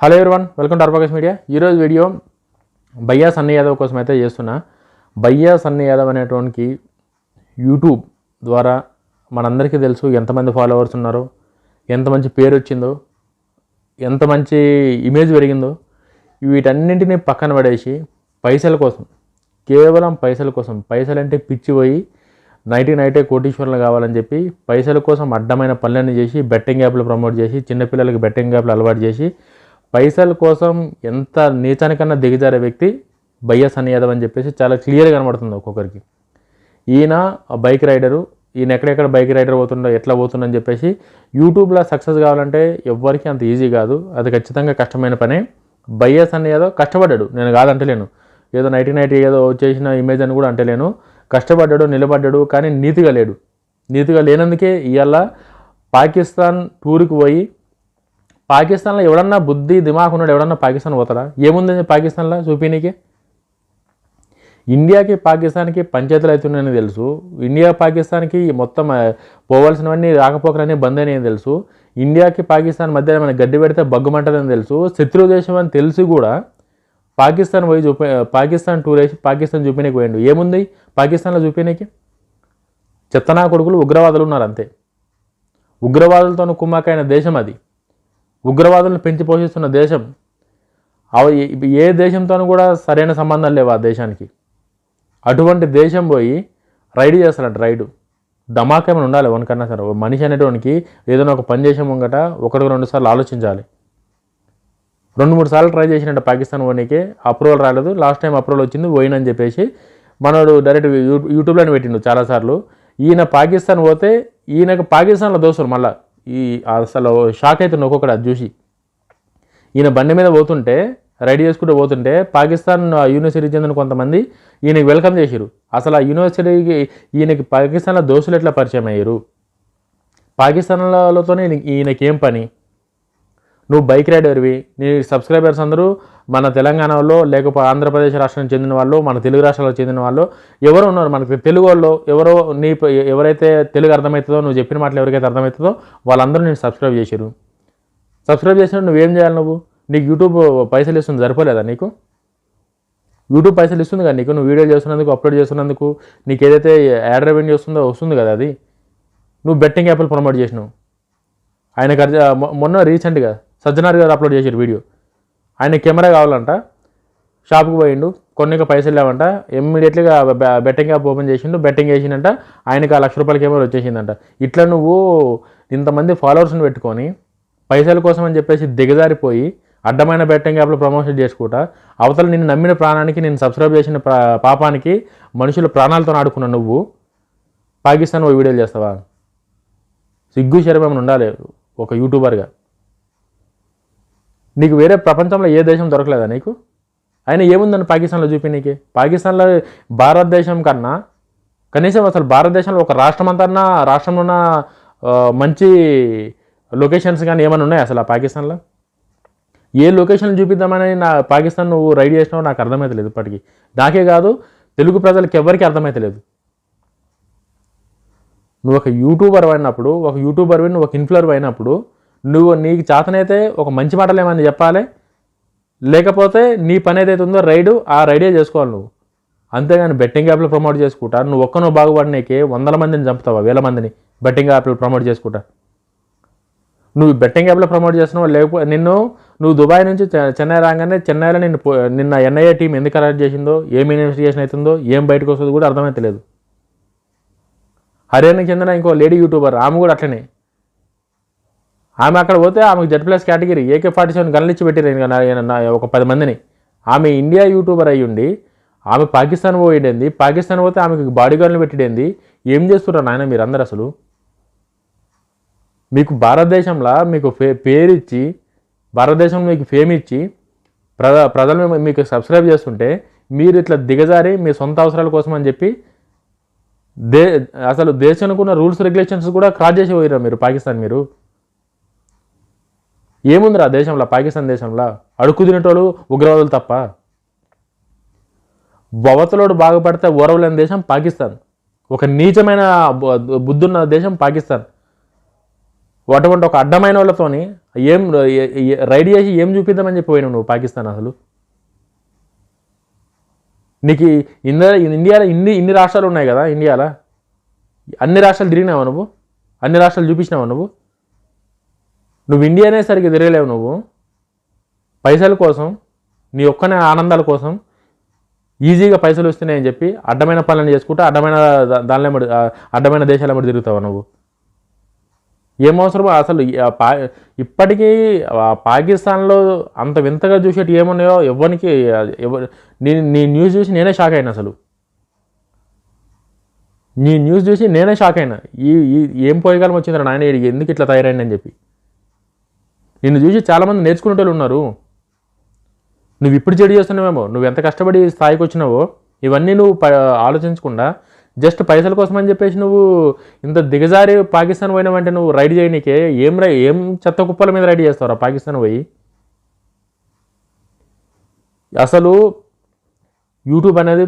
Hello everyone, welcome to అర్బగస్ media. ఈరోజు video భయ్యా సన్నీ యాదవ్ కోసం అయితే చేస్తున్నా. భయ్యా సన్నీ యాదవ్ అనేటువంటి యూట్యూబ్ ద్వారా మనందరికీ తెలుసు ఎంతమంది ఫాలోవర్స్ ఉన్నారో, ఎంత మంచి పేరు వచ్చిందో, ఎంత మంచి ఇమేజ్ పెరిగిందో. వీటన్నింటినీ పక్కన పడేసి పైసల కోసం, కేవలం పైసల కోసం, పైసలంటే పిచ్చిపోయి నైటే కోటీశ్వరులు కావాలని చెప్పి పైసల కోసం అడ్డమైన పనులన్నీ చేసి బెట్టింగ్ యాప్లు ప్రమోట్ చేసి చిన్నపిల్లలకి బెట్టింగ్ యాప్లు అలవాటు చేసి పైసల కోసం ఎంత నీచానికన్నా దిగజారే వ్యక్తి భయ్యా సన్నీ యాదవ్ అని చెప్పేసి చాలా క్లియర్గా కనబడుతుంది ఒక్కొక్కరికి. ఈయన బైక్ రైడరు, ఈయన ఎక్కడెక్కడ బైక్ రైడర్ పోతుండో ఎట్లా పోతుందని చెప్పేసి యూట్యూబ్లో సక్సెస్ కావాలంటే ఎవ్వరికి అంత ఈజీ కాదు, అది ఖచ్చితంగా కష్టమైన పనే. భయ్యా సన్నీ యాదవ్ కష్టపడ్డాడు, నేను కాదంటలేను, ఏదో నైట్ ఏదో చేసిన ఇమేజ్ అని కూడా అంటలేను. కష్టపడ్డాడు, నిలబడ్డాడు, కానీ నీతిగా లేడు. నీతిగా లేనందుకే ఇవాళ పాకిస్తాన్ టూర్కి పోయి, పాకిస్తాన్లో ఎవడన్నా బుద్ధి దిమాగ్ ఉన్నాడు ఎవడన్నా పాకిస్తాన్ పోతారా? ఏముంది పాకిస్తాన్లో చూపినీకి? ఇండియాకి పాకిస్తాన్కి పంచాయతీలు అవుతున్నాయని తెలుసు, ఇండియా పాకిస్తాన్కి మొత్తం పోవాల్సినవన్నీ రాకపోకలన్నీ బంద్ అయినాయని తెలుసు, ఇండియాకి పాకిస్తాన్ మధ్య మన గడ్డి పెడితే బగ్గుమంటదని తెలుసు, శత్రు దేశం అని తెలిసి కూడా పాకిస్తాన్ పోయి పాకిస్తాన్ టూర్ వేసి పాకిస్తాన్ చూపినీకి పోయిండు. ఏముంది పాకిస్తాన్లో చూపినీకి? చెత్తనా కొడుకులు ఉగ్రవాదులు ఉన్నారు అంతే. ఉగ్రవాదులతో కుమ్మకైన దేశం అది, ఉగ్రవాదులను పెంచి పోషిస్తున్న దేశం. ఏ దేశంతోనూ కూడా సరైన సంబంధాలు లేవు ఆ దేశానికి. అటువంటి దేశం పోయి రైడ్ చేస్తారంట. రైడు ధమాకా ఏమైనా ఉండాలి ఎవరికన్నా సరే. మనిషి అనేటువంటి ఏదైనా ఒక పని చేసే ముంగట 1-2 సార్లు ఆలోచించాలి. 2-3 సార్లు ట్రై చేసినట్టు పాకిస్తాన్ పోనీకే అప్రూవల్ రాలేదు. లాస్ట్ టైం అప్రూవల్ వచ్చింది, పోయినని చెప్పేసి మనోడు డైరెక్ట్ యూట్యూబ్లోనే పెట్టిండు చాలాసార్లు. ఈయన పాకిస్తాన్ పోతే ఈయనకు పాకిస్తాన్లో దోస్తులు మళ్ళీ అసలు షాక్ అవుతుంది ఒక్కొక్కటి అది చూసి. ఈయన బండి మీద పోతుంటే, రైడ్ చేసుకుంటూ పోతుంటే పాకిస్తాన్ యూనివర్సిటీకి చెందిన కొంతమంది ఈయనకి వెల్కమ్ చేశారు. అసలు ఆ యూనివర్సిటీకి ఈయనకి పాకిస్తాన్లో దోస్తులు ఎట్లా పరిచయం అయ్యారు? పాకిస్తాన్లతోనే ఈయనకేం పని? నువ్వు బైక్ రైడర్వి, నీ సబ్స్క్రైబర్స్ అందరూ మన తెలంగాణలో లేకపోతే ఆంధ్రప్రదేశ్ రాష్ట్రానికి చెందిన వాళ్ళు, మన తెలుగు రాష్ట్రాలకు చెందిన వాళ్ళు ఎవరో ఉన్నారు. మనకి తెలుగు వాళ్ళు ఎవరైతే తెలుగు అర్థమవుతుందో, నువ్వు చెప్పిన మాటలు ఎవరికైతే అర్థమవుతుందో వాళ్ళందరూ నేను సబ్స్క్రైబ్ చేశారు. సబ్స్క్రైబ్ చేసినప్పుడు నువ్వేం చేయాలి? నీకు యూట్యూబ్ పైసలు ఇస్తుంది, సరిపోలేదా నీకు? యూట్యూబ్ పైసలు ఇస్తుంది కదా నీకు, నువ్వు వీడియో చేస్తున్నందుకు, అప్లోడ్ చేస్తున్నందుకు నీకు ఏదైతే యాడ్ రెవెన్యూ వస్తుంది కదా, అది నువ్వు బెట్టింగ్ యాప్లు ప్రమోట్ చేసినావు. ఆయనకు మొన్న రీసెంట్గా సజ్జనార్ గారు అప్లోడ్ చేశారు వీడియో. ఆయన కెమెరా కావాలంట, షాప్కి పోయిండు, కొన్ని పైసలు లేవంట, ఇమ్మీడియట్లీగా బెట్టింగ్ యాప్ ఓపెన్ చేసిండు, బెట్టింగ్ చేసిండంట, ఆయనకి ₹1,00,000 కెమెరా వచ్చేసిందంట. ఇట్లా నువ్వు ఇంతమంది ఫాలోవర్స్ని పెట్టుకొని పైసల కోసం అని చెప్పేసి దిగజారిపోయి అడ్డమైన బెట్టింగ్ యాప్లో ప్రమోషన్ చేసుకుంటా అవతల నిన్ను నమ్మిన ప్రాణానికి, నేను సబ్స్క్రైబ్ చేసిన పాపానికి మనుషుల ప్రాణాలతో ఆడుకున్న నువ్వు పాకిస్తాన్ వీడియోలు చేస్తావా? సిగ్గు శరమేమని ఉండాలి ఒక యూట్యూబర్గా. నీకు వేరే ప్రపంచంలో ఏ దేశం దొరకలేదా నీకు? అయినా ఏముందని పాకిస్తాన్లో చూపి నీకు? పాకిస్తాన్లో భారతదేశం కన్నా కనీసం అసలు భారతదేశంలో ఒక రాష్ట్రంలో ఉన్న మంచి లొకేషన్స్ కానీ ఏమైనా ఉన్నాయి అసలు ఆ పాకిస్తాన్లో? ఏ లొకేషన్ చూపిద్దామని పాకిస్తాన్ నువ్వు రైడ్ చేసినావో నాకు అర్థమవుతలేదు ఇప్పటికీ. నాకే కాదు, తెలుగు ప్రజలకు ఎవరికి అర్థమవుతలేదు. నువ్వు ఒక యూట్యూబర్ అయినప్పుడు, నువ్వు ఒక ఇన్ఫ్లుయర్ అయినప్పుడు నీకు చేతనైతే ఒక మంచి మాటలు ఏమని చెప్పాలి, లేకపోతే నీ పని ఏదైతే ఉందో ఆ రైడే చేసుకోవాలి నువ్వు. అంతేగాని బెట్టింగ్ యాప్లు ప్రమోట్ చేసుకుంటా నువ్వు బాగుపడినాకే 100 మందిని చంపుతావా, 1000 మందిని బెట్టింగ్ యాప్లు ప్రమోట్ చేసుకుంటా? నువ్వు బెట్టింగ్ యాప్లో ప్రమోట్ చేస్తున్నావు, లేకపోతే నువ్వు దుబాయ్ నుంచి చెన్నై రాగానే చెన్నైలో నిన్న ఎన్ఐఏ టీం ఎందుకు అరెస్ట్ చేసిందో, ఏం ఇన్వెస్టిగేషన్ అవుతుందో, ఏం బయటకు వస్తుందో కూడా అర్థమైతలేదు. హర్యానాకి చెందిన ఇంకో లేడీ యూట్యూబర్, ఆమె కూడా అట్లనే. ఆమె అక్కడ పోతే ఆమెకు Z+ కేటగిరీ AK-47 గన్లు ఇచ్చి పెట్టిరు ఒక 10 మందిని. ఆమె ఇండియా యూట్యూబర్ అయ్యుండి ఆమె పాకిస్తాన్ పోయింది, పాకిస్తాన్ పోతే ఆమెకు బాడీ గార్డులు పెట్టింది. ఏం చేస్తున్నారు నాయన మీరందరూ? అసలు మీకు భారతదేశంలో మీకు పేరిచ్చి, భారతదేశంలో మీకు ఫేమ్ ఇచ్చి ప్రజలు మీకు సబ్స్క్రైబ్ చేస్తుంటే మీరు ఇట్లా దిగజారి మీ సొంత అవసరాల కోసం అని చెప్పి అసలు దేశానికి ఉన్న రూల్స్ రెగ్యులేషన్స్ కూడా క్రాస్ చేసి పోయిరా మీరు పాకిస్తాన్. మీరు ఏముందిరా దేశంలో, పాకిస్తాన్ దేశంలో? అడుక్కు తినేటోళ్ళు ఉగ్రవాదులు తప్ప. బవతలోడు బాగుపడితే ఓరవలేని దేశం పాకిస్తాన్. ఒక నీచమైన బుద్ధున్న దేశం పాకిస్తాన్. అటువంటి ఒక అడ్డమైన వాళ్ళతోని ఏం రైడ్ చేసి ఏం చూపిద్దామని చెప్పి పోయినావు నువ్వు పాకిస్తాన్? అసలు నీకు ఇండియాలో ఇన్ని రాష్ట్రాలు ఉన్నాయి కదా, ఇండియాలో అన్ని రాష్ట్రాలు తిరిగినావా నువ్వు? అన్ని రాష్ట్రాలు చూపించినావా నువ్వు ఇండియానే సరిగ్గా తిరగలేవు నువ్వు. పైసల కోసం, నీ ఒక్కనే ఆనందాల కోసం ఈజీగా పైసలు వస్తున్నాయని చెప్పి అడ్డమైన పనులను చేసుకుంటూ అడ్డమైన దేశాల మధ్య తిరుగుతావు నువ్వు. ఏం అవసరం అసలు? ఇప్పటికీ పాకిస్తాన్లో అంత వింతగా చూసేటి ఏమున్నాయో ఎవరికి నీ న్యూస్ చూసి నేనే షాక్ అయినా. అసలు నీ న్యూస్ చూసి నేనే షాక్ అయినా. ఏం పోయగలం వచ్చిందిరా నాయన, ఎందుకు ఇట్లా తయారైంది అని చెప్పి. నిన్ను చూసి చాలామంది నేర్చుకునే వాళ్ళు ఉన్నారు. నువ్వు ఇప్పుడు చెడు చేస్తున్నావేమో, నువ్వు ఎంత కష్టపడి స్థాయికి వచ్చినావో ఇవన్నీ నువ్వు ఆలోచించకుండా జస్ట్ పైసల కోసం అని చెప్పేసి నువ్వు ఇంత దిగజారి పాకిస్తాన్ పోయినావంటే నువ్వు రైడ్ చేయనీకే ఏం చెత్త కుప్పల మీద రైడ్ చేస్తావురా పాకిస్తాన్ పోయి? అసలు యూట్యూబ్ అనేది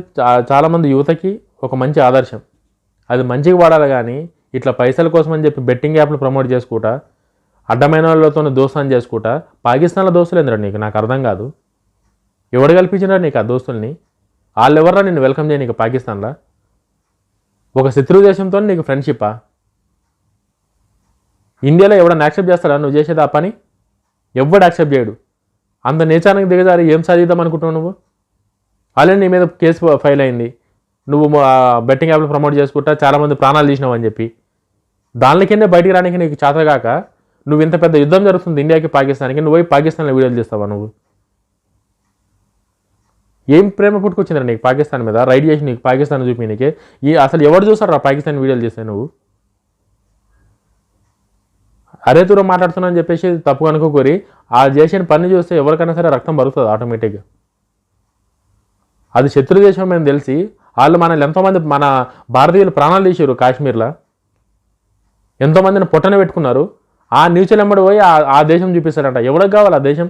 చాలామంది యువతకి ఒక మంచి ఆదర్శం. అది మంచిగా వాడాలి, కానీ ఇట్లా పైసల కోసం అని చెప్పి బెట్టింగ్ యాప్లు ప్రమోట్ చేసుకుంటా, అడ్డమైన వాళ్ళతో దోస్తాన్ని చేసుకుంటా. పాకిస్తాన్లో దోస్తులు ఏందిరా నీకు? నాకు అర్థం కాదు. ఎవడు కల్పించినారా నీకు ఆ దోస్తుల్ని? వాళ్ళు ఎవరా నిన్ను వెల్కమ్ చేయనీకు పాకిస్తాన్లో? ఒక శత్రు దేశంతో నీకు ఫ్రెండ్షిప్పా? ఇండియాలో ఎవడన్నా యాక్సెప్ట్ చేస్తాడా నువ్వు చేసేది ఆ పని? ఎవడు యాక్సెప్ట్ చేయడు. అంత నేచానికి దిగజారి ఏం సాధిద్దాం అనుకుంటున్నావు నువ్వు? ఆల్రెడీ నీ మీద కేసు ఫైల్ అయింది. నువ్వు బెట్టింగ్ యాప్లు ప్రమోట్ చేసుకుంటా చాలామంది ప్రాణాలు తీసినావు అని చెప్పి. దానికినే బయటికి రానికి నీకు చేతగాక నువ్వు ఇంత పెద్ద యుద్ధం జరుగుతుంది ఇండియాకి పాకిస్తాన్కి, నువ్వు పోయి పాకిస్తాన్లో వీడియోలు తీస్తావా నువ్వు? ఏం ప్రేమ పుట్టుకొచ్చిందిరా నీకు పాకిస్తాన్ మీద? రైడ్ చేసి నీకు పాకిస్తాన్ చూపినీకే అసలు ఎవరు చూస్తారా పాకిస్తాన్ వీడియోలు చేస్తే? నువ్వు అరే దూరం మాట్లాడుతున్నావు అని చెప్పేసి తప్పు అనుకోకూరి ఆ చేసిన పని చూస్తే ఎవరికైనా సరే రక్తం పరుగుతుంది ఆటోమేటిక్గా. అది శత్రు దేశం అని తెలిసి వాళ్ళు మనల్ని ఎంతోమంది మన భారతీయులు ప్రాణాలు తీసారు కాశ్మీర్లో, ఎంతోమందిని పొట్టన పెట్టుకున్నారు. ఆ న్యూస్లు వెంబడి పోయి ఆ దేశం చూపిస్తారంట. ఎవరికి కావాలి ఆ దేశం?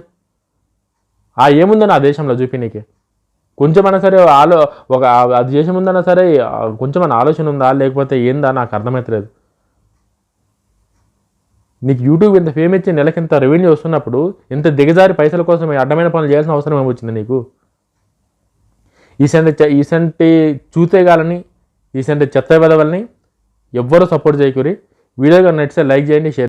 ఏముందని ఆ దేశంలో చూపినీకి? కొంచెమైనా సరే అది దేశం ఉందన్నా సరే కొంచెమైనా ఆలోచన ఉందా లేకపోతే ఏందా నాకు అర్థమవుతలేదు. నీకు యూట్యూబ్ ఇంత ఫేమ్ ఇచ్చి నెలకి ఇంత రెవెన్యూ వస్తున్నప్పుడు ఇంత దిగజారి పైసల కోసం అడ్డమైన పనులు చేయాల్సిన అవసరం ఏమొచ్చింది నీకు? ఈసంటి చూతేగాలని ఈసంటి చెత్త వెదవల్ని ఎవ్వరూ సపోర్ట్ చేయకూరి. వీడియో నచ్చితే లైక్ చేయండి, షేర్